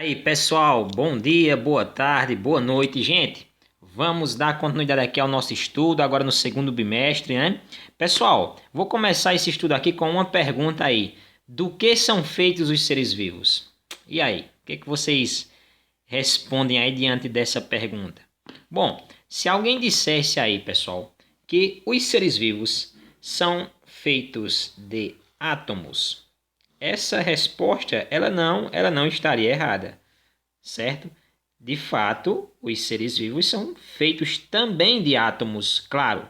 Aí, pessoal, bom dia, boa tarde, boa noite, gente. Vamos dar continuidade aqui ao nosso estudo, agora no segundo bimestre, né? Pessoal, vou começar esse estudo aqui com uma pergunta aí. Do que são feitos os seres vivos? E aí, o que vocês respondem aí diante dessa pergunta? Bom, se alguém dissesse aí, pessoal, que os seres vivos são feitos de átomos, essa resposta ela não estaria errada, certo? De fato, os seres vivos são feitos também de átomos, claro.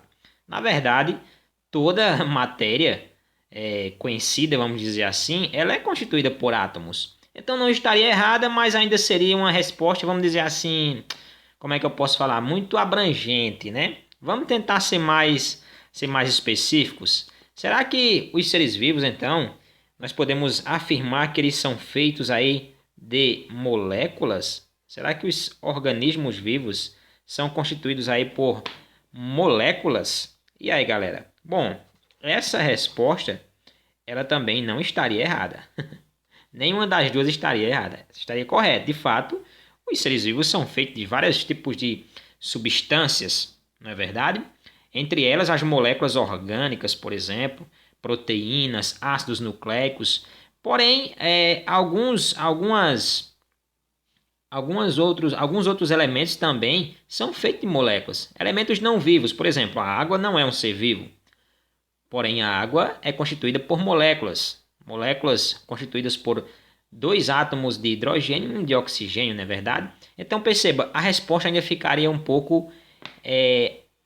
Na verdade, toda matéria conhecida, vamos dizer assim, ela é constituída por átomos. Então não estaria errada, mas ainda seria uma resposta, vamos dizer assim, como é que eu posso falar? Muito abrangente, né? Vamos tentar ser mais específicos. Será que os seres vivos, então, nós podemos afirmar que eles são feitos aí de moléculas? Será que os organismos vivos são constituídos aí por moléculas? E aí, galera? Bom, essa resposta ela também não estaria errada. Nenhuma das duas estaria errada. Estaria correta. De fato, os seres vivos são feitos de vários tipos de substâncias, não é verdade? Entre elas, as moléculas orgânicas, por exemplo, proteínas, ácidos nucleicos. Porém, alguns outros elementos também são feitos de moléculas. Elementos não vivos, por exemplo, a água não é um ser vivo. Porém, a água é constituída por moléculas. Moléculas constituídas por dois átomos de hidrogênio e um de oxigênio, não é verdade? Então, perceba, a resposta ainda ficaria um pouco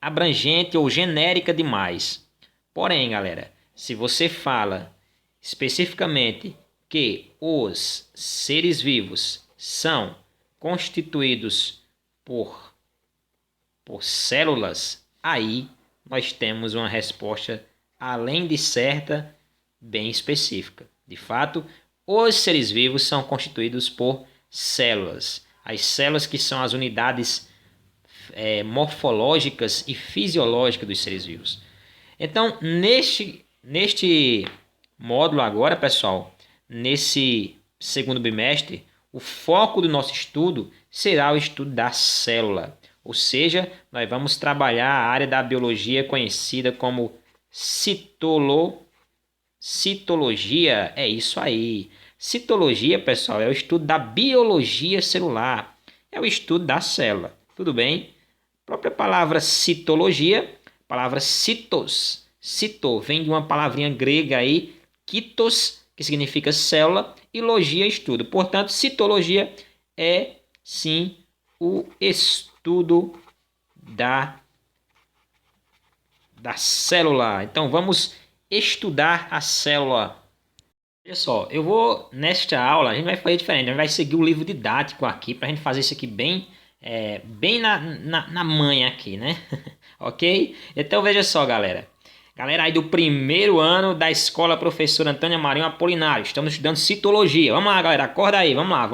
abrangente ou genérica demais. Porém, galera, se você fala especificamente que os seres vivos são constituídos por células, aí nós temos uma resposta, além de certa, bem específica. De fato, os seres vivos são constituídos por células. As células que são as unidades morfológicas e fisiológicas dos seres vivos. Então, neste módulo agora, pessoal, nesse segundo bimestre, o foco do nosso estudo será o estudo da célula. Ou seja, nós vamos trabalhar a área da biologia conhecida como citologia. É isso aí. Citologia, pessoal, é o estudo da biologia celular. É o estudo da célula. Tudo bem? A própria palavra citologia, palavra citos. Cito vem de uma palavrinha grega aí, kitos, que significa célula, e logia, estudo. Portanto, citologia é, sim, o estudo da célula. Então, vamos estudar a célula. Olha só, nesta aula, a gente vai fazer diferente. A gente vai seguir o livro didático aqui, para a gente fazer isso aqui bem na manha aqui, né? Ok? Então, veja só, galera. Galera aí do primeiro ano da Escola Professora Antônia Marinho Apolinário. Estamos estudando citologia. Vamos lá, galera. Acorda aí. Vamos lá.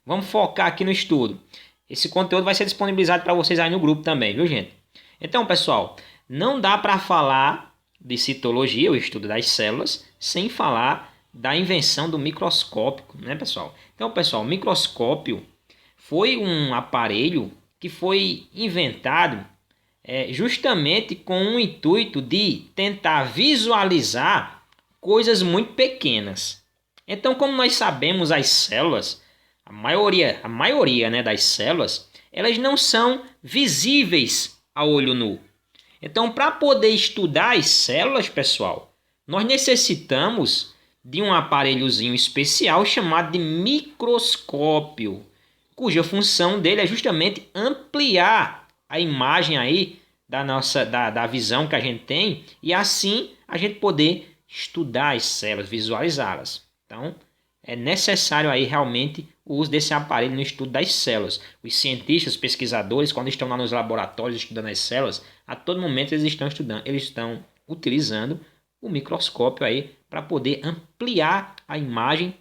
Vamos focar aqui no estudo. Esse conteúdo vai ser disponibilizado para vocês aí no grupo também, viu, gente? Então, pessoal, não dá para falar de citologia, o estudo das células, sem falar da invenção do microscópio, né, pessoal? Então, pessoal, o microscópio foi um aparelho que foi inventado justamente com o intuito de tentar visualizar coisas muito pequenas. Então, como nós sabemos, as células, a maioria, né, das células, elas não são visíveis ao olho nu. Então, para poder estudar as células, pessoal, nós necessitamos de um aparelhozinho especial chamado de microscópio, cuja função dele é justamente ampliar a imagem aí da visão que a gente tem e assim a gente poder estudar as células, visualizá-las. Então, é necessário aí realmente o uso desse aparelho no estudo das células. Os cientistas, os pesquisadores, quando estão lá nos laboratórios estudando as células, a todo momento eles estão utilizando o microscópio aí para poder ampliar a imagem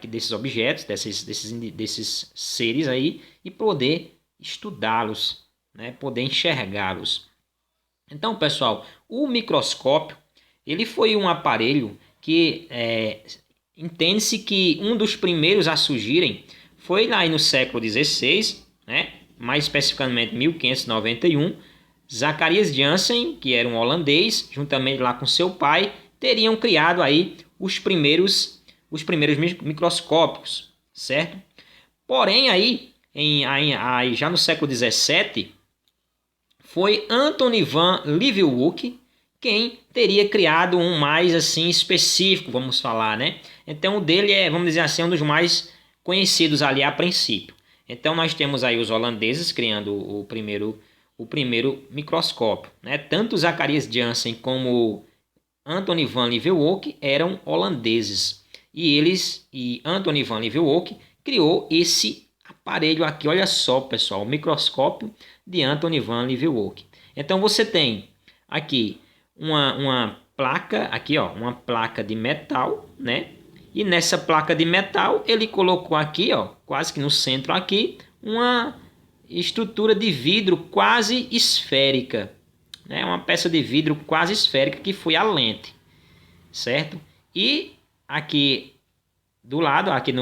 desses objetos, desses seres aí e poder estudá-los, né? Poder enxergá-los. Então, pessoal, o microscópio ele foi um aparelho que entende-se que um dos primeiros a surgirem foi lá no século XVI, né? Mais especificamente 1591, Zacharias Janssen, que era um holandês, juntamente lá com seu pai, teriam criado aí os primeiros microscópios, certo? Porém, aí já no século XVII, foi Anthony van Leeuwenhoek quem teria criado um mais assim específico, vamos falar, né? Então o dele é, vamos dizer assim, um dos mais conhecidos ali a princípio. Então nós temos aí os holandeses criando o primeiro microscópio, né? Tanto Zacharias Janssen como Anthony van Leeuwenhoek eram holandeses. E Anthony van Leeuwenhoek criou esse aparelho aqui, olha só, pessoal, o microscópio de Anthony van Leeuwenhoek. Então você tem aqui uma placa, aqui ó, uma placa de metal, né? E nessa placa de metal ele colocou aqui, ó, quase que no centro aqui, uma estrutura de vidro quase esférica, né? Uma peça de vidro quase esférica que foi a lente, certo? E aqui do lado, aqui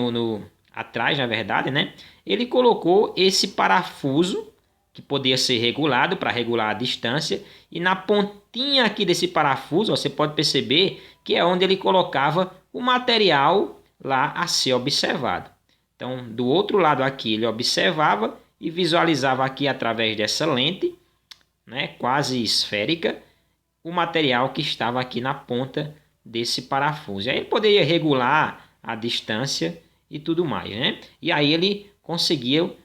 atrás, na verdade, né? Ele colocou esse parafuso que podia ser regulado para regular a distância, e na pontinha aqui desse parafuso, ó, você pode perceber que é onde ele colocava o material lá a ser observado. Então, do outro lado aqui, ele observava e visualizava aqui através dessa lente, né, quase esférica, o material que estava aqui na ponta desse parafuso. E aí ele poderia regular a distância e tudo mais, né? E aí ele conseguiu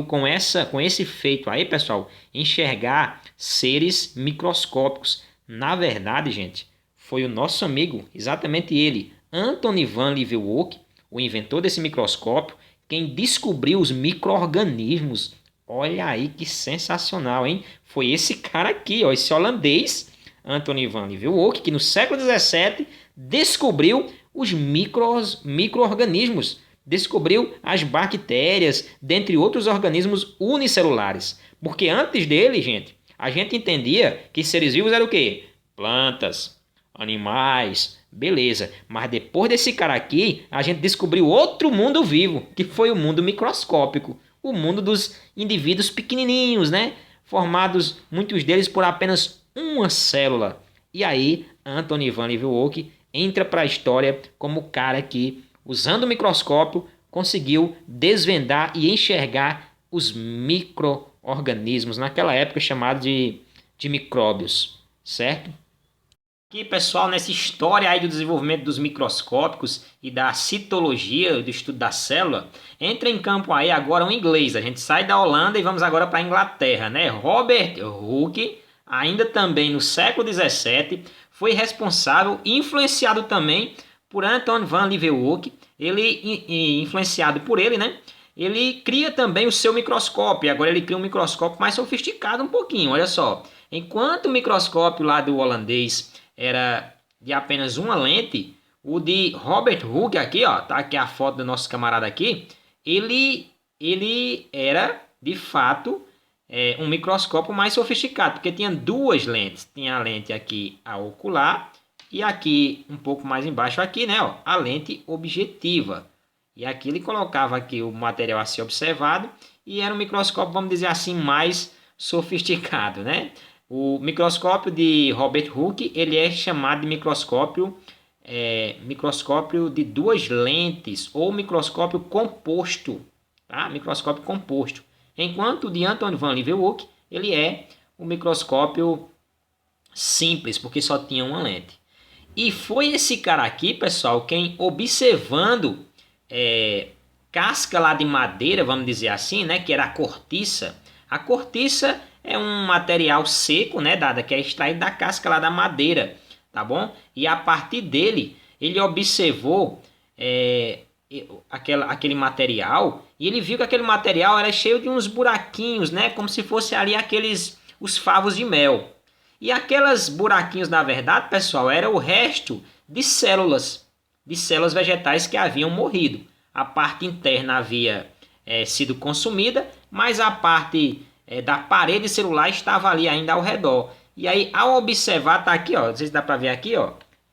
com esse feito aí, pessoal, enxergar seres microscópicos. Na verdade, gente, foi o nosso amigo, exatamente ele, Anthony van Leeuwenhoek, o inventor desse microscópio, quem descobriu os micro-organismos. Olha aí que sensacional, hein? Foi esse cara aqui, ó, esse holandês, Anthony van Leeuwenhoek, que no século XVII descobriu os micro-organismos, descobriu as bactérias, dentre outros organismos unicelulares. Porque antes dele, gente, a gente entendia que seres vivos eram o quê? Plantas, animais, beleza. Mas depois desse cara aqui, a gente descobriu outro mundo vivo, que foi o mundo microscópico. O mundo dos indivíduos pequenininhos, né? Formados, muitos deles, por apenas uma célula. E aí, Anthony van Leeuwenhoek entra para a história como o cara que, usando o microscópio, conseguiu desvendar e enxergar os micro-organismos, naquela época chamado de micróbios, certo? Aqui, pessoal, nessa história aí do desenvolvimento dos microscópicos e da citologia, do estudo da célula, entra em campo aí agora um inglês. A gente sai da Holanda e vamos agora para a Inglaterra, né? Robert Hooke, ainda também no século XVII, foi responsável e influenciado também por Anthony van Leeuwenhoek. Ele, influenciado por ele, né? Ele cria também o seu microscópio. E agora ele cria um microscópio mais sofisticado um pouquinho, olha só. Enquanto o microscópio lá do holandês era de apenas uma lente, o de Robert Hooke aqui, ó, tá aqui a foto do nosso camarada aqui, ele era, de fato, um microscópio mais sofisticado, porque tinha duas lentes. Tinha a lente aqui, a ocular, e aqui, um pouco mais embaixo aqui, né, ó, a lente objetiva. E aqui ele colocava aqui o material a ser observado, e era um microscópio, vamos dizer assim, mais sofisticado, né? O microscópio de Robert Hooke, ele é chamado de microscópio de duas lentes, ou microscópio composto, tá? Microscópio composto. Enquanto o de Anthony van Leeuwenhoek, ele é um microscópio simples, porque só tinha uma lente. E foi esse cara aqui, pessoal, quem observando casca lá de madeira, vamos dizer assim, né, que era a cortiça. A cortiça é um material seco, né, que é extraído da casca lá da madeira, tá bom? E a partir dele, ele observou aquele material, e ele viu que aquele material era cheio de uns buraquinhos, né, como se fosse ali os favos de mel. E aqueles buraquinhos, na verdade, pessoal, era o resto de células vegetais que haviam morrido. A parte interna havia sido consumida, mas a parte da parede celular estava ali ainda ao redor. E aí, ao observar, tá aqui, ó, não sei se dá para ver aqui, ó,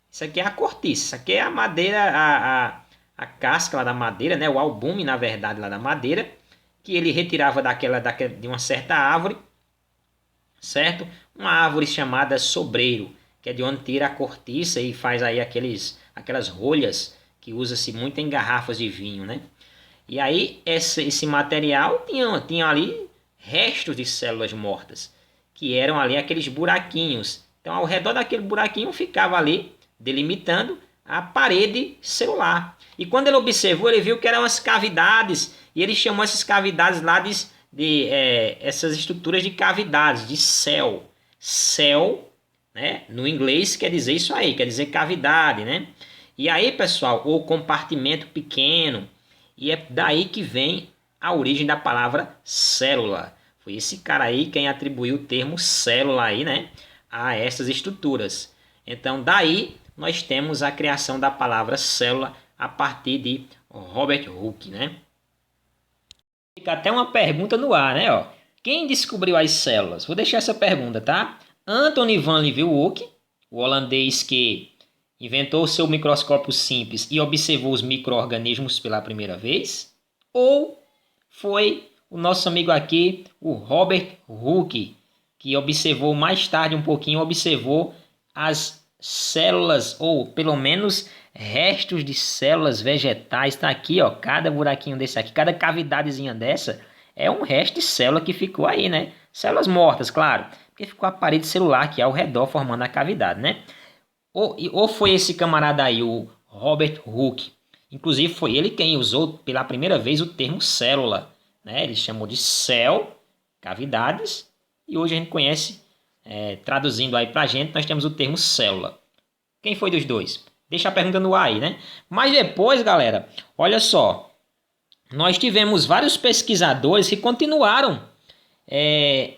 isso aqui é a cortiça, isso aqui é a madeira, a casca lá da madeira, né? O albume, na verdade, lá da madeira, que ele retirava de uma certa árvore, certo? Uma árvore chamada sobreiro, que é de onde tira a cortiça e faz aí aquelas rolhas que usa-se muito em garrafas de vinho, né? E aí esse material tinha ali restos de células mortas, que eram ali aqueles buraquinhos. Então ao redor daquele buraquinho ficava ali delimitando a parede celular. E quando ele observou, ele viu que eram as cavidades, e ele chamou essas cavidades lá essas estruturas de cavidades, de cell. Cell, né, no inglês quer dizer isso aí, quer dizer cavidade, né? E aí, pessoal, o compartimento pequeno, e é daí que vem a origem da palavra célula. Foi esse cara aí quem atribuiu o termo célula aí, né, a essas estruturas. Então, daí nós temos a criação da palavra célula a partir de Robert Hooke, né? Fica até uma pergunta no ar, né? Ó, quem descobriu as células? Vou deixar essa pergunta, tá? Anthony van Leeuwenhoek, o holandês que inventou o seu microscópio simples e observou os micro-organismos pela primeira vez? Ou foi o nosso amigo aqui, o Robert Hooke, que observou mais tarde um pouquinho, observou as células, ou pelo menos restos de células vegetais. Está aqui, ó, cada buraquinho desse aqui, cada cavidadezinha dessa é um resto de célula que ficou aí, né? Células mortas, claro, porque ficou a parede celular que é ao redor formando a cavidade, né? Ou foi esse camarada aí, o Robert Hooke. Inclusive foi ele quem usou pela primeira vez o termo célula, né? Ele chamou de cell, cavidades, e hoje a gente conhece, traduzindo aí pra gente, nós temos o termo célula. Quem foi dos dois? Deixa a pergunta no ar aí, né? Mas depois, galera, olha só, nós tivemos vários pesquisadores que continuaram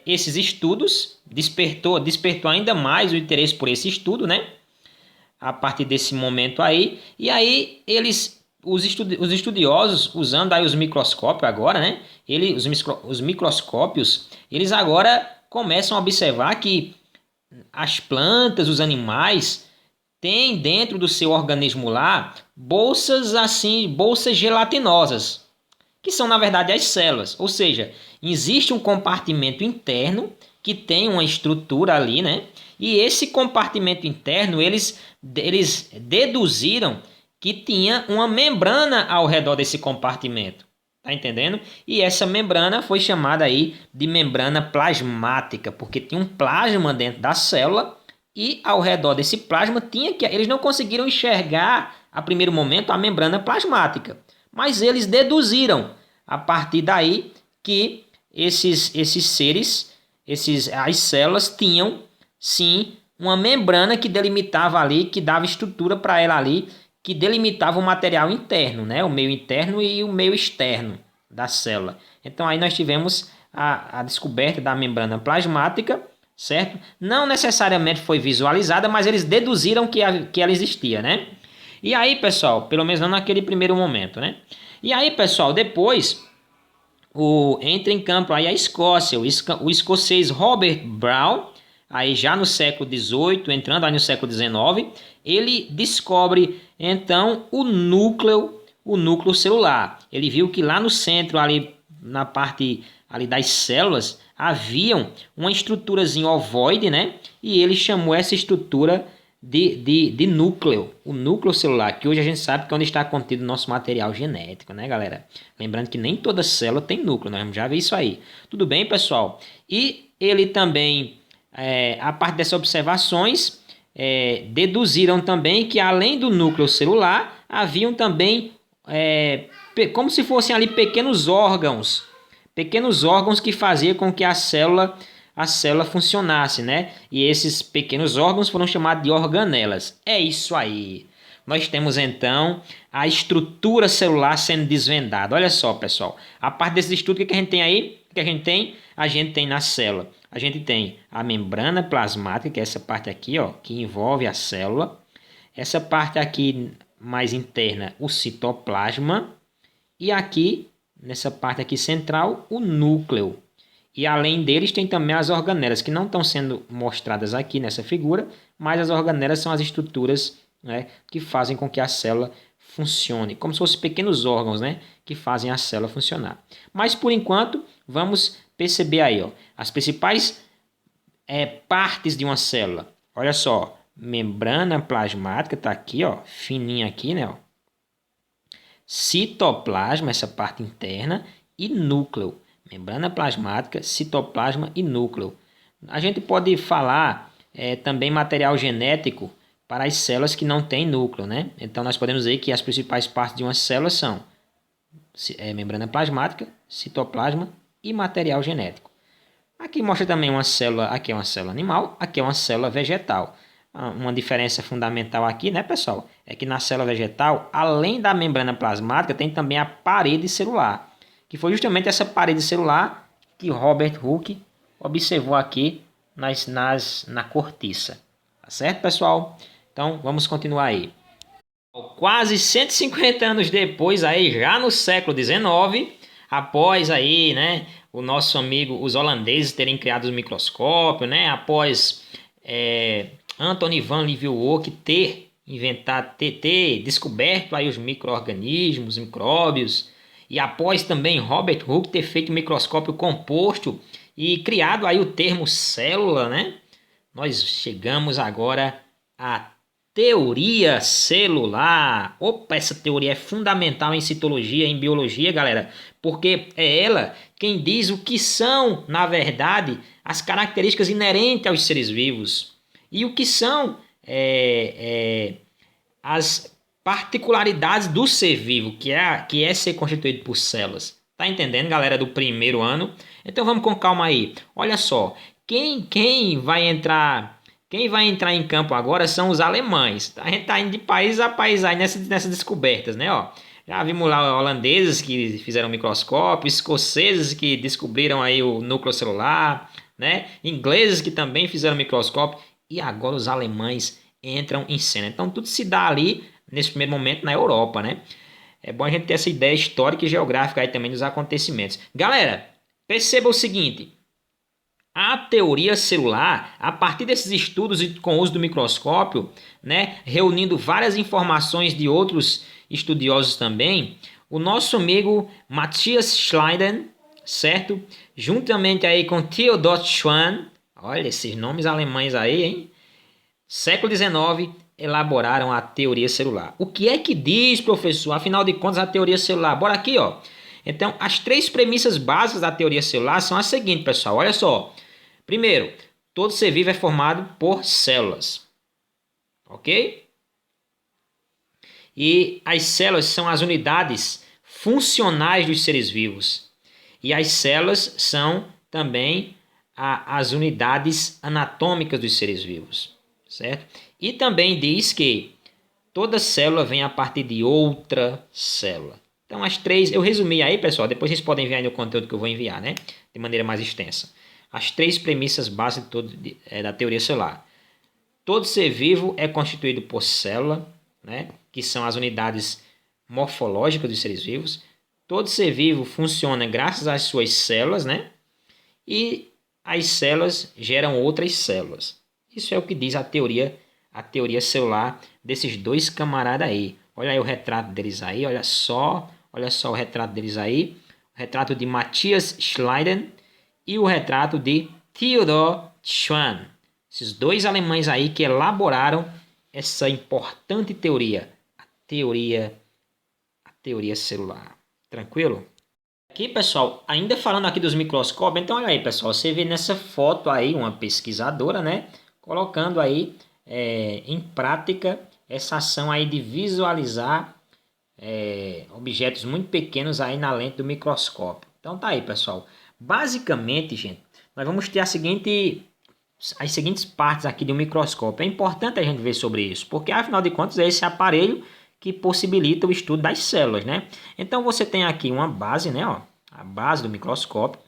esses estudos, despertou ainda mais o interesse por esse estudo, né? A partir desse momento aí, e aí os estudiosos, usando aí os microscópios agora, né? Os microscópios, eles agora começam a observar que as plantas, os animais, têm dentro do seu organismo lá bolsas gelatinosas, que são na verdade as células. Ou seja, existe um compartimento interno que tem uma estrutura ali, né? E esse compartimento interno, eles deduziram que tinha uma membrana ao redor desse compartimento. Tá entendendo? E essa membrana foi chamada aí de membrana plasmática, porque tinha um plasma dentro da célula e ao redor desse plasma eles não conseguiram enxergar a primeiro momento a membrana plasmática, mas eles deduziram a partir daí que esses seres, as células tinham sim uma membrana que delimitava ali, que dava estrutura para ela ali, que delimitava o material interno, né? O meio interno e o meio externo da célula. Então aí nós tivemos a descoberta da membrana plasmática, certo? Não necessariamente foi visualizada, mas eles deduziram que ela existia, né? E aí, pessoal, pelo menos não naquele primeiro momento, né? E aí, pessoal, depois entra em campo aí a Escócia, o escocês Robert Brown, aí já no século XVIII, entrando aí no século XIX, ele descobre então o núcleo celular. Ele viu que lá no centro, ali na parte ali das células, haviam uma estruturazinha ovoide, né? E ele chamou essa estrutura de núcleo, o núcleo celular, que hoje a gente sabe que é onde está contido o nosso material genético, né, galera? Lembrando que nem toda célula tem núcleo, nós já vimos isso aí. Tudo bem, pessoal? E ele também, a partir dessas observações, deduziram também que além do núcleo celular, haviam também, como se fossem ali pequenos órgãos que faziam com que a célula funcionasse, né? E esses pequenos órgãos foram chamados de organelas. É isso aí. Nós temos então a estrutura celular sendo desvendada. Olha só, pessoal. A parte desse estudo, o que a gente tem aí? O que a gente tem? A gente tem na célula. A gente tem a membrana plasmática, que é essa parte aqui, ó, que envolve a célula. Essa parte aqui mais interna, o citoplasma. E aqui, nessa parte aqui central, o núcleo. E além deles tem também as organelas, que não estão sendo mostradas aqui nessa figura, mas as organelas são as estruturas, né, que fazem com que a célula funcione, como se fossem pequenos órgãos, né, que fazem a célula funcionar. Mas por enquanto, vamos perceber aí, ó, as principais partes de uma célula. Olha só, membrana plasmática está aqui, ó, fininha aqui, né, ó. Citoplasma, essa parte interna, e núcleo. Membrana plasmática, citoplasma e núcleo. A gente pode falar também material genético para as células que não têm núcleo, né? Então, nós podemos dizer que as principais partes de uma célula são membrana plasmática, citoplasma e material genético. Aqui mostra também uma célula, aqui é uma célula animal, aqui é uma célula vegetal. Uma diferença fundamental aqui, né, pessoal, é que na célula vegetal, além da membrana plasmática, tem também a parede celular, que foi justamente essa parede celular que Robert Hooke observou aqui na cortiça. Tá certo, pessoal? Então, vamos continuar aí. Quase 150 anos depois, aí, já no século XIX, após aí, né, o nosso amigo, os holandeses terem criado o microscópio, né, após Anthony van Leeuwenhoek ter inventado, ter descoberto aí os micro-organismos, micróbios, e após também Robert Hooke ter feito o microscópio composto e criado aí o termo célula, né, nós chegamos agora à teoria celular. Opa, essa teoria é fundamental em citologia, em biologia, galera, porque é ela quem diz o que são, na verdade, as características inerentes aos seres vivos e o que são as particularidades do ser vivo, que é ser constituído por células. Tá entendendo, galera, do primeiro ano? Então vamos com calma aí. Olha só, quem vai entrar em campo agora são os alemães. A gente tá indo de país a país aí nessas descobertas, né? Ó, já vimos lá holandeses que fizeram microscópio, escoceses que descobriram aí o núcleo celular, né? Ingleses que também fizeram microscópio e agora os alemães entram em cena. Então tudo se dá ali nesse primeiro momento na Europa, né? É bom a gente ter essa ideia histórica e geográfica aí também dos acontecimentos. Galera, perceba o seguinte. A teoria celular, a partir desses estudos com o uso do microscópio, né, reunindo várias informações de outros estudiosos também, o nosso amigo Matthias Schleiden, certo? Juntamente aí com Theodor Schwann, olha esses nomes alemães aí, hein? Século XIX, elaboraram a teoria celular. O que é que diz, professor? Afinal de contas, a teoria celular. Bora aqui, ó. Então, as três premissas básicas da teoria celular são as seguintes, pessoal. Olha só. Primeiro, todo ser vivo é formado por células. Ok? E as células são as unidades funcionais dos seres vivos. E as células são também as unidades anatômicas dos seres vivos. Certo? E também diz que toda célula vem a partir de outra célula. Então, as três, eu resumi aí, pessoal, depois vocês podem ver aí no conteúdo que eu vou enviar, né? De maneira mais extensa. As três premissas básicas da teoria celular. Todo ser vivo é constituído por célula, né? Que são as unidades morfológicas dos seres vivos. Todo ser vivo funciona graças às suas células, né? E as células geram outras células. Isso é o que diz a teoria celular desses dois camaradas aí. Olha aí o retrato deles aí, olha só o retrato deles aí. O retrato de Matthias Schleiden e o retrato de Theodor Schwann. Esses dois alemães aí que elaboraram essa importante teoria, a teoria celular. Tranquilo? Aqui, pessoal, ainda falando aqui dos microscópios, então olha aí, pessoal, você vê nessa foto aí uma pesquisadora, né, colocando aí em prática essa ação aí de visualizar objetos muito pequenos aí na lente do microscópio. Então tá aí, pessoal. Basicamente, gente, nós vamos ter as seguintes partes aqui do microscópio. É importante a gente ver sobre isso, porque afinal de contas é esse aparelho que possibilita o estudo das células, né? Então você tem aqui uma base, né, ó, a base do microscópio.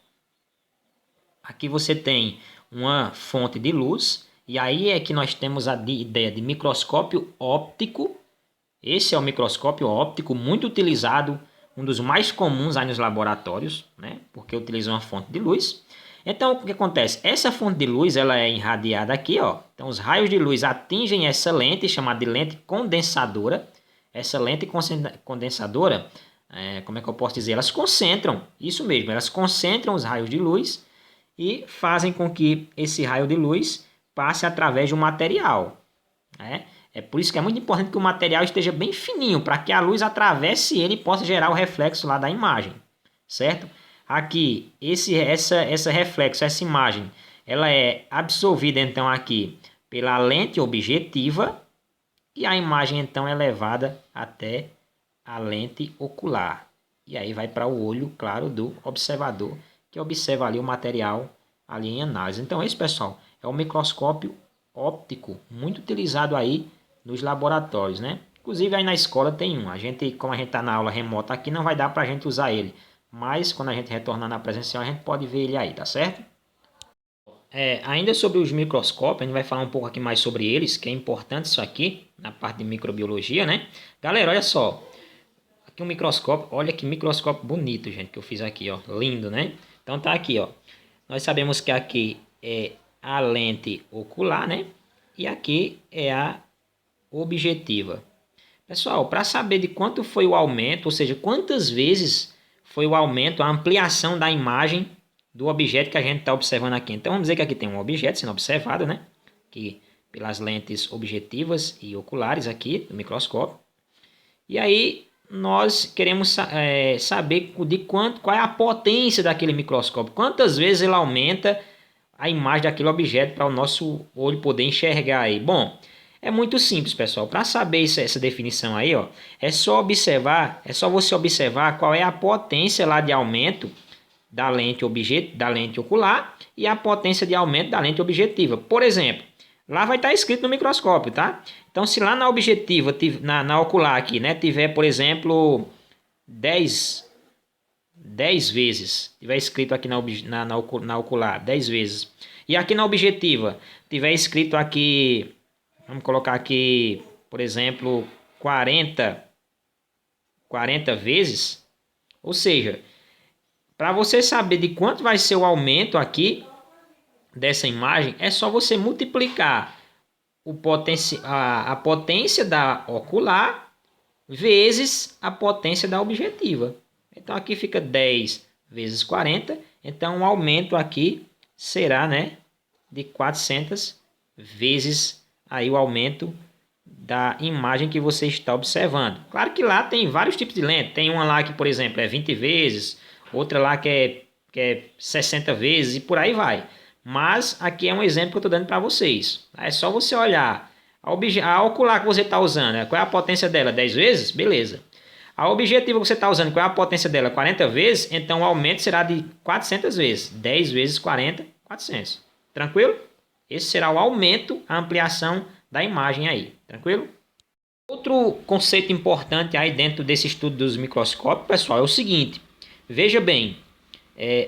Aqui você tem uma fonte de luz, e aí é que nós temos a ideia de microscópio óptico. Esse é o microscópio óptico muito utilizado, um dos mais comuns aí nos laboratórios, né? Porque utiliza uma fonte de luz. Então, o que acontece? Essa fonte de luz ela é irradiada aqui, ó. Então, os raios de luz atingem essa lente, chamada de lente condensadora. essa lente condensadora, como é que eu posso dizer? Elas concentram, isso mesmo, elas concentram os raios de luz e fazem com que esse raio de luz passe através de um material, né? É por isso que é muito importante que o material esteja bem fininho, para que a luz atravesse ele e possa gerar o reflexo lá da imagem, certo? Aqui, essa reflexo, essa imagem, ela é absorvida então aqui pela lente objetiva e a imagem então é levada até a lente ocular. E aí vai para o olho, claro, do observador, que observa ali o material ali em análise. Então esse, pessoal, é um microscópio óptico muito utilizado aí nos laboratórios, né? Inclusive aí na escola tem um. Como a gente está na aula remota aqui, não vai dar para a gente usar ele. Mas quando a gente retornar na presencial, a gente pode ver ele aí, tá certo? Ainda sobre os microscópios, a gente vai falar um pouco aqui mais sobre eles, que é importante isso aqui, na parte de microbiologia, né? Galera, olha só. Aqui um microscópio, olha que microscópio bonito, gente, que eu fiz aqui, ó. Lindo, né? Então tá aqui, ó. Nós sabemos que aqui é a lente ocular, né? E aqui é a objetiva. Pessoal, para saber de quanto foi o aumento, ou seja, quantas vezes foi o aumento, a ampliação da imagem do objeto que a gente está observando aqui. Então, vamos dizer que aqui tem um objeto sendo observado, né? Que pelas lentes objetivas e oculares aqui do microscópio. E aí, nós queremos saber qual é a potência daquele microscópio. Quantas vezes ele aumenta a imagem daquele objeto para o nosso olho poder enxergar aí. Bom, é muito simples, pessoal. Para saber essa definição aí, ó, é só você observar qual é a potência lá de aumento da lente ocular e a potência de aumento da lente objetiva. Por exemplo, lá vai estar escrito no microscópio, tá? Então, se lá na objetiva, na ocular aqui, né, tiver, por exemplo, 10 vezes, tiver escrito aqui na ocular, 10 vezes, e aqui na objetiva, tiver escrito aqui, vamos colocar aqui, por exemplo, 40 vezes, ou seja, para você saber de quanto vai ser o aumento aqui dessa imagem, é só você multiplicar a potência da ocular vezes a potência da objetiva. Então aqui fica 10 vezes 40, então o aumento aqui será, né, de 400 vezes aí o aumento da imagem que você está observando. Claro que lá tem vários tipos de lente, tem uma lá que, por exemplo, é 20 vezes, outra lá que é 60 vezes e por aí vai. Mas aqui é um exemplo que eu estou dando para vocês. É só você olhar a ocular que você está usando, qual é a potência dela? 10 vezes? Beleza. A objetiva que você está usando, qual é a potência dela? 40 vezes? Então o aumento será de 400 vezes. 10 vezes 40, 400. Tranquilo? Esse será o aumento, a ampliação da imagem aí. Tranquilo? Outro conceito importante aí dentro desse estudo dos microscópios, pessoal, é o seguinte. Veja bem,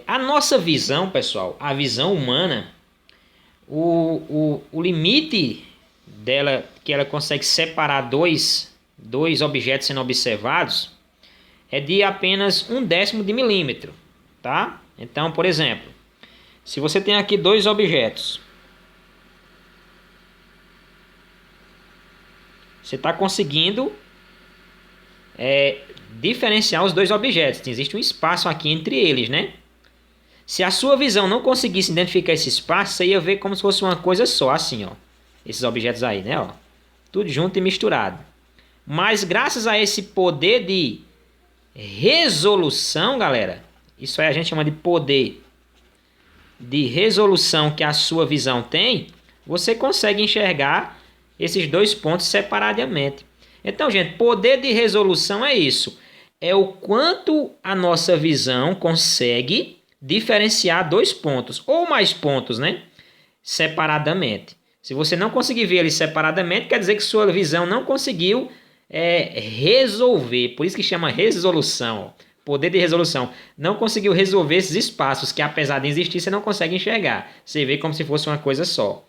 a nossa visão, pessoal, a visão humana, o limite dela, que ela consegue separar dois objetos sendo observados, é de apenas 1/10 de milímetro, tá? Então, por exemplo, se você tem aqui dois objetos, você está conseguindo diferenciar os dois objetos. Existe um espaço aqui entre eles, né? Se a sua visão não conseguisse identificar esse espaço, você ia ver como se fosse uma coisa só, assim, ó. Esses objetos aí, né, ó. Tudo junto e misturado. Mas graças a esse poder de resolução, galera, isso aí a gente chama de poder de resolução que a sua visão tem, você consegue enxergar esses dois pontos separadamente. Então, gente, poder de resolução é isso. É o quanto a nossa visão consegue diferenciar dois pontos, ou mais pontos, né? Separadamente. Se você não conseguir ver eles separadamente, quer dizer que sua visão não conseguiu resolver. Por isso que chama resolução. Poder de resolução. Não conseguiu resolver esses espaços que, apesar de existir, você não consegue enxergar. Você vê como se fosse uma coisa só.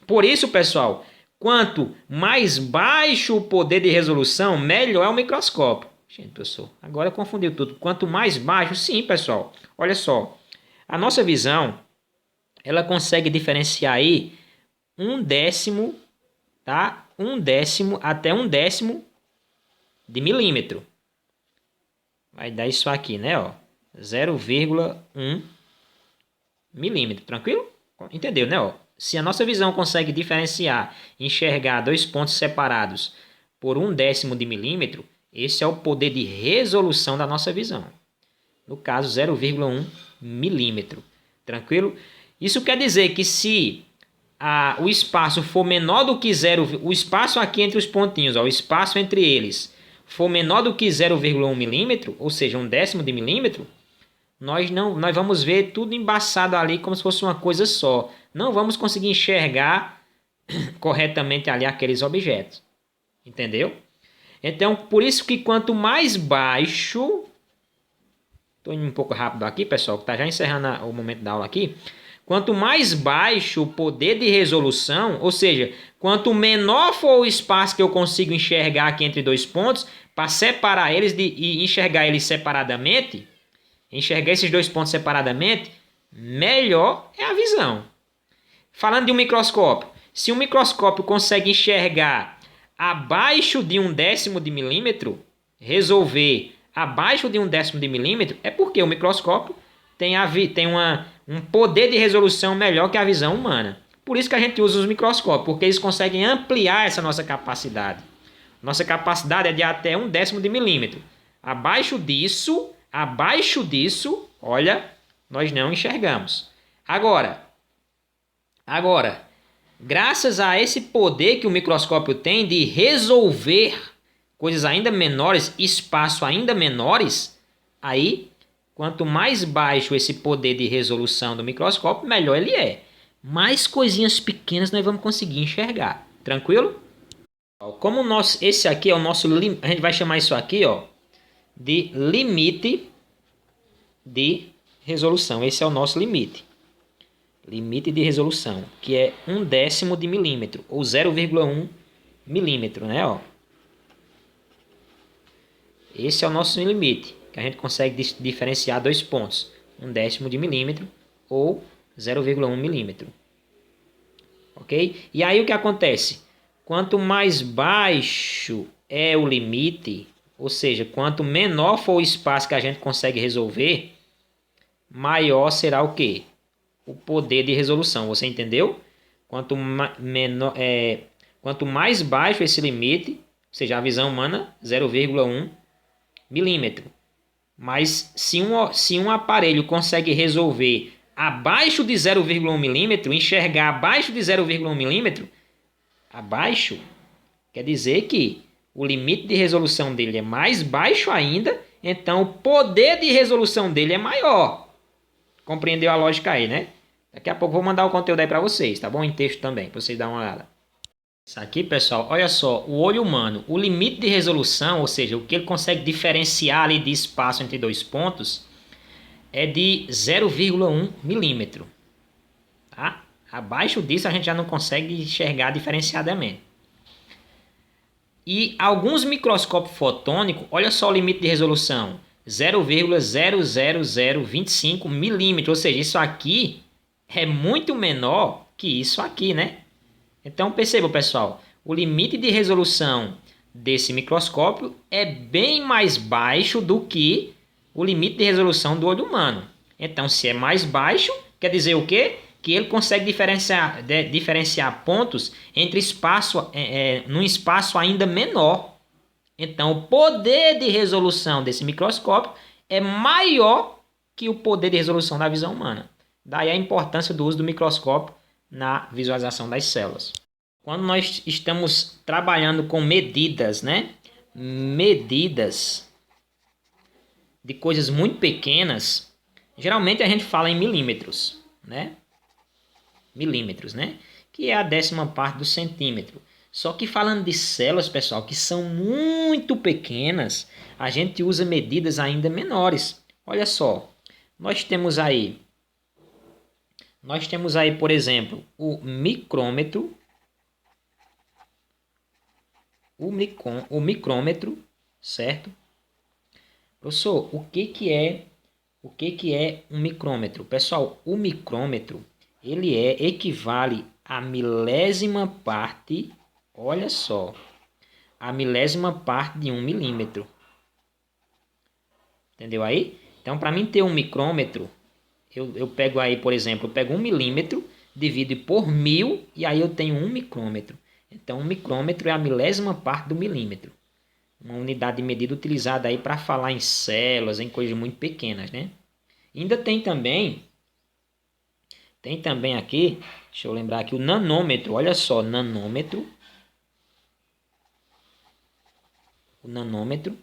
Por isso, pessoal, quanto mais baixo o poder de resolução, melhor é o microscópio. Gente, pessoal, agora confundiu tudo. Quanto mais baixo, sim, pessoal. Olha só. A nossa visão, ela consegue diferenciar aí 1/10, tá? 1/10 até 1/10 de milímetro. Vai dar isso aqui, né? Ó, 0,1 milímetro. Tranquilo? Entendeu, né? Ó, se a nossa visão consegue diferenciar, enxergar dois pontos separados por 1/10 de milímetro, esse é o poder de resolução da nossa visão. No caso, 0,1 milímetro. Tranquilo? Isso quer dizer que se o espaço for menor do que 0, o espaço aqui entre os pontinhos, ó, o espaço entre eles, for menor do que 0,1 milímetro, ou seja, 1/10 de milímetro, nós vamos ver tudo embaçado ali como se fosse uma coisa só. Não vamos conseguir enxergar corretamente ali aqueles objetos. Entendeu? Então, por isso que quanto mais baixo... Estou indo um pouco rápido aqui, pessoal, que está já encerrando o momento da aula aqui. Quanto mais baixo o poder de resolução, ou seja, quanto menor for o espaço que eu consigo enxergar aqui entre dois pontos, para separar eles e enxergar eles separadamente, enxergar esses dois pontos separadamente, melhor é a visão. Falando de um microscópio, se um microscópio consegue enxergar abaixo de 1/10 de milímetro, resolver abaixo de 1/10 de milímetro, é porque o microscópio tem um poder de resolução melhor que a visão humana. Por isso que a gente usa os microscópios, porque eles conseguem ampliar essa nossa capacidade. Nossa capacidade é de até 1/10 de milímetro. Abaixo disso, olha, nós não enxergamos. Agora, graças a esse poder que o microscópio tem de resolver coisas ainda menores, espaço ainda menores, aí, quanto mais baixo esse poder de resolução do microscópio, melhor ele é. Mais coisinhas pequenas nós vamos conseguir enxergar. Tranquilo? Como esse aqui é o nosso... A gente vai chamar isso aqui, ó, de limite de resolução. Esse é o nosso limite. Limite de resolução, que é 1/10 de milímetro, ou 0,1 milímetro, né? Ó. Esse é o nosso limite, que a gente consegue diferenciar dois pontos, 1/10 de milímetro ou 0,1 milímetro. Ok? E aí o que acontece? Quanto mais baixo é o limite, ou seja, quanto menor for o espaço que a gente consegue resolver, maior será o quê? O poder de resolução. Você entendeu? Quanto mais baixo esse limite, ou seja, a visão humana, 0,1 milímetro. Mas se um aparelho consegue resolver abaixo de 0,1 milímetro, enxergar abaixo de 0,1 milímetro, abaixo, quer dizer que o limite de resolução dele é mais baixo ainda, então o poder de resolução dele é maior. Compreendeu a lógica aí, né? Daqui a pouco eu vou mandar o conteúdo aí para vocês, tá bom? Em texto também, para vocês darem uma olhada. Isso aqui, pessoal, olha só, o olho humano, o limite de resolução, ou seja, o que ele consegue diferenciar ali de espaço entre dois pontos, é de 0,1 milímetro. Tá? Abaixo disso a gente já não consegue enxergar diferenciadamente. E alguns microscópios fotônicos, olha só o limite de resolução, 0,00025 milímetros, ou seja, isso aqui é muito menor que isso aqui, né? Então percebam, pessoal, o limite de resolução desse microscópio é bem mais baixo do que o limite de resolução do olho humano. Então, se é mais baixo, quer dizer o quê? Que ele consegue diferenciar pontos entre num espaço ainda menor. Então, o poder de resolução desse microscópio é maior que o poder de resolução da visão humana. Daí a importância do uso do microscópio na visualização das células. Quando nós estamos trabalhando com medidas, né? Medidas de coisas muito pequenas, geralmente a gente fala em milímetros, né? Milímetros, né? Que é a 10ª parte do centímetro. Só que falando de células, pessoal, que são muito pequenas, a gente usa medidas ainda menores. Olha só, nós temos aí, por exemplo, o micrômetro, certo? Professor, o que é um micrômetro? Pessoal, o micrômetro, ele equivale a milésima parte, olha só, a milésima parte de 1 milímetro. Entendeu aí? Então, para mim ter um micrômetro, eu pego aí, por exemplo, eu pego 1 milímetro, divido por 1000 e aí eu tenho 1 micrômetro. Então, um micrômetro é a milésima parte do milímetro. Uma unidade de medida utilizada aí para falar em células, em coisas muito pequenas, né? Ainda tem também aqui, deixa eu lembrar aqui, o nanômetro. Olha só, nanômetro. O nanômetro,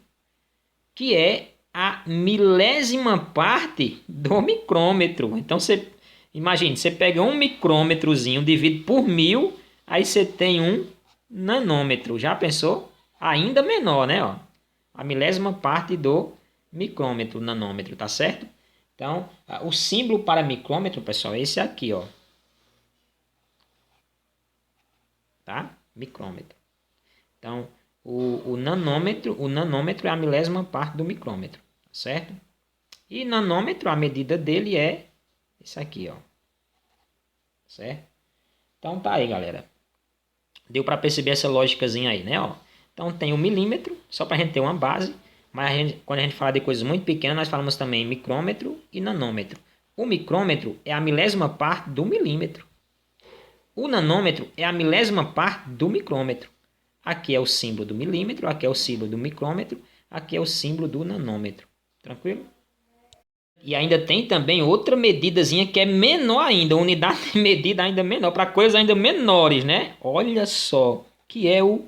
que é a milésima parte do micrômetro. Então, você imagine, você pega um micrômetrozinho, divide por 1000, aí você tem um nanômetro. Já pensou? Ainda menor, né? Ó, a milésima parte do micrômetro, nanômetro, tá certo? Então, o símbolo para micrômetro, pessoal, é esse aqui, ó. Tá? Micrômetro. Então, o nanômetro é a milésima parte do micrômetro, certo? E nanômetro, a medida dele é esse aqui, ó. Certo? Então tá aí, galera. Deu para perceber essa lógicazinha aí, né? Ó. Então tem o milímetro, só para a gente ter uma base. Mas quando a gente fala de coisas muito pequenas, nós falamos também micrômetro e nanômetro. O micrômetro é a milésima parte do milímetro. O nanômetro é a milésima parte do micrômetro. Aqui é o símbolo do milímetro, aqui é o símbolo do micrômetro, aqui é o símbolo do nanômetro. Tranquilo? E ainda tem também outra medidazinha que é menor ainda, unidade de medida ainda menor, para coisas ainda menores, né? Olha só, que é o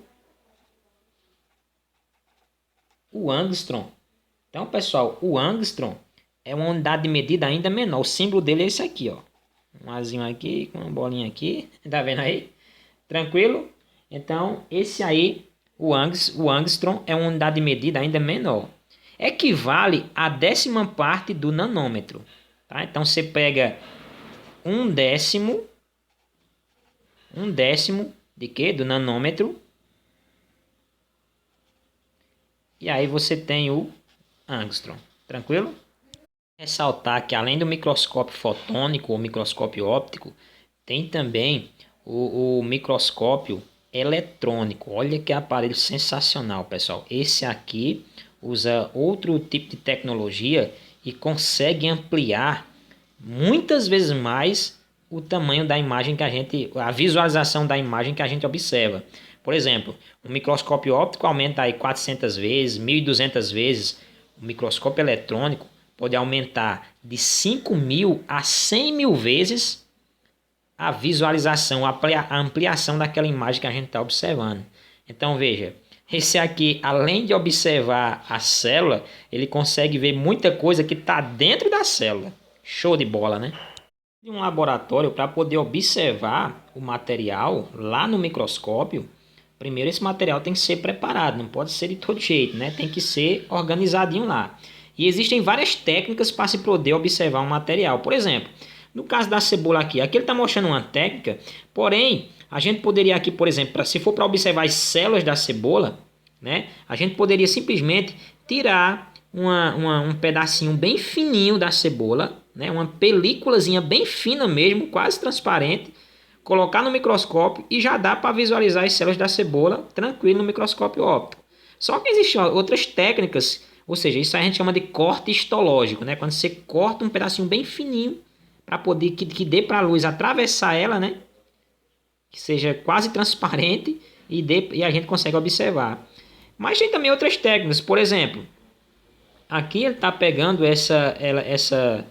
angstrom. Então, pessoal, o angstrom é uma unidade de medida ainda menor. O símbolo dele é esse aqui, ó. Um azinho aqui, com uma bolinha aqui. Tá vendo aí? Tranquilo? Então, esse aí, o angstrom, é uma unidade de medida ainda menor. Equivale à décima parte do nanômetro. Tá? Então, você pega um décimo de quê? Do nanômetro. E aí você tem o angstrom. Tranquilo? Ressaltar que além do microscópio fotônico ou microscópio óptico, tem também o microscópio eletrônico. Olha que aparelho sensacional, pessoal. Esse aqui usa outro tipo de tecnologia e consegue ampliar muitas vezes mais o tamanho da imagem que a visualização da imagem que a gente observa. Por exemplo, o microscópio óptico aumenta aí 400 vezes, 1.200 vezes. O microscópio eletrônico pode aumentar de 5.000 a 100.000 vezes a visualização, a ampliação daquela imagem que a gente está observando. Então veja, esse aqui, além de observar a célula, ele consegue ver muita coisa que está dentro da célula. Show de bola, né? Em um laboratório, para poder observar o material lá no microscópio, primeiro esse material tem que ser preparado, não pode ser de todo jeito, né? Tem que ser organizadinho lá. E existem várias técnicas para se poder observar um material. Por exemplo, no caso da cebola aqui ele está mostrando uma técnica, porém, a gente poderia aqui, por exemplo, se for para observar as células da cebola, né, a gente poderia simplesmente tirar um pedacinho bem fininho da cebola, né, uma películazinha bem fina mesmo, quase transparente, colocar no microscópio e já dá para visualizar as células da cebola tranquilo no microscópio óptico. Só que existem outras técnicas, ou seja, isso a gente chama de corte histológico, né, quando você corta um pedacinho bem fininho para poder que dê para a luz atravessar ela, né? Que seja quase transparente e a gente consegue observar. Mas tem também outras técnicas, por exemplo, aqui ele está pegando essa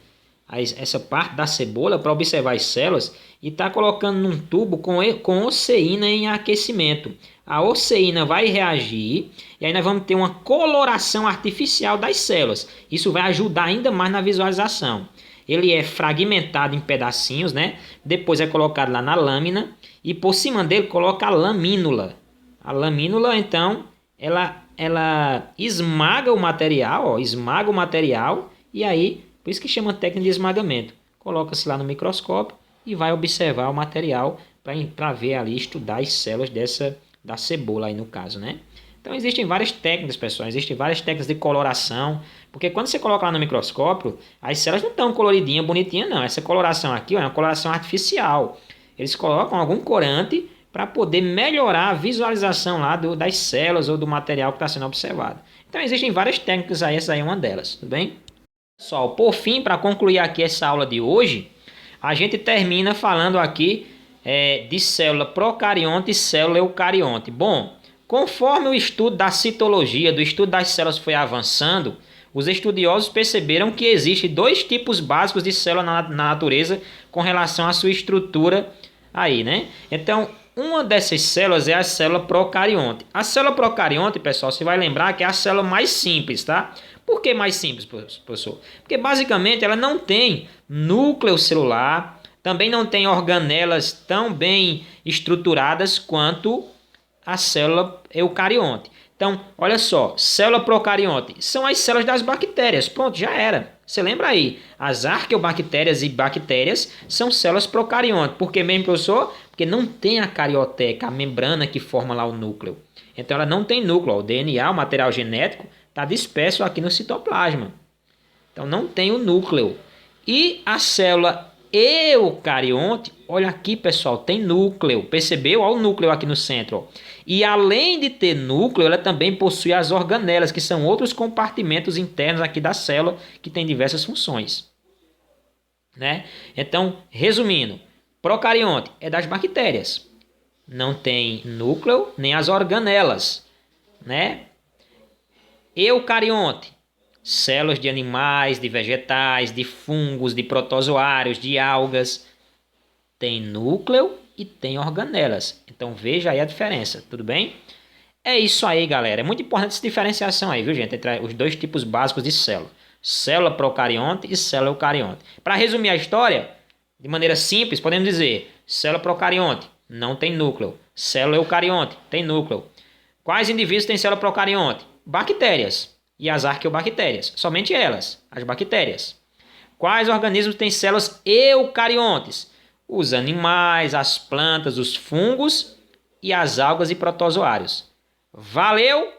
parte da cebola para observar as células e está colocando num tubo com oceína em aquecimento. A oceína vai reagir e aí nós vamos ter uma coloração artificial das células. Isso vai ajudar ainda mais na visualização. Ele é fragmentado em pedacinhos, né? Depois é colocado lá na lâmina e por cima dele coloca a lamínula. A lamínula, então, ela esmaga o material, ó, esmaga o material e aí, por isso que chama técnica de esmagamento. Coloca-se lá no microscópio e vai observar o material para ver ali, estudar as células da cebola aí no caso, né? Então existem várias técnicas, pessoal, existem várias técnicas de coloração, porque quando você coloca lá no microscópio, as células não estão coloridinhas, bonitinhas, não. Essa coloração aqui ó, é uma coloração artificial. Eles colocam algum corante para poder melhorar a visualização lá das células ou do material que está sendo observado. Então existem várias técnicas aí, essa aí é uma delas, tudo bem? Pessoal, por fim, para concluir aqui essa aula de hoje, a gente termina falando aqui de célula procarionte e célula eucarionte. Bom, conforme o estudo da citologia, do estudo das células foi avançando, os estudiosos perceberam que existem dois tipos básicos de célula na natureza com relação à sua estrutura aí, né? Então, uma dessas células é a célula procarionte. A célula procarionte, pessoal, você vai lembrar que é a célula mais simples, tá? Por que mais simples, professor? Porque basicamente ela não tem núcleo celular, também não tem organelas tão bem estruturadas quanto a célula eucarionte. Então, olha só, célula procarionte são as células das bactérias. Pronto, já era. Você lembra aí? As arqueobactérias e bactérias são células procariontes. Por que mesmo, professor? Porque não tem a carioteca, a membrana que forma lá o núcleo. Então, ela não tem núcleo. O DNA, o material genético, está disperso aqui no citoplasma. Então, não tem o núcleo. E a célula eucarionte, olha aqui, pessoal, tem núcleo. Percebeu? Olha o núcleo aqui no centro. Ó. E além de ter núcleo, ela também possui as organelas, que são outros compartimentos internos aqui da célula, que tem diversas funções. Né? Então, resumindo, procarionte é das bactérias. Não tem núcleo, nem as organelas. Né? Eucarionte, células de animais, de vegetais, de fungos, de protozoários, de algas. Tem núcleo e tem organelas. Então veja aí a diferença, tudo bem? É isso aí, galera. É muito importante essa diferenciação aí, viu, gente? Entre os dois tipos básicos de célula. Célula procarionte e célula eucarionte. Para resumir a história, de maneira simples, podemos dizer: célula procarionte não tem núcleo. Célula eucarionte tem núcleo. Quais indivíduos têm célula procarionte? Bactérias e as arqueobactérias. Somente elas, as bactérias. Quais organismos têm células eucariontes? Os animais, as plantas, os fungos e as algas e protozoários. Valeu!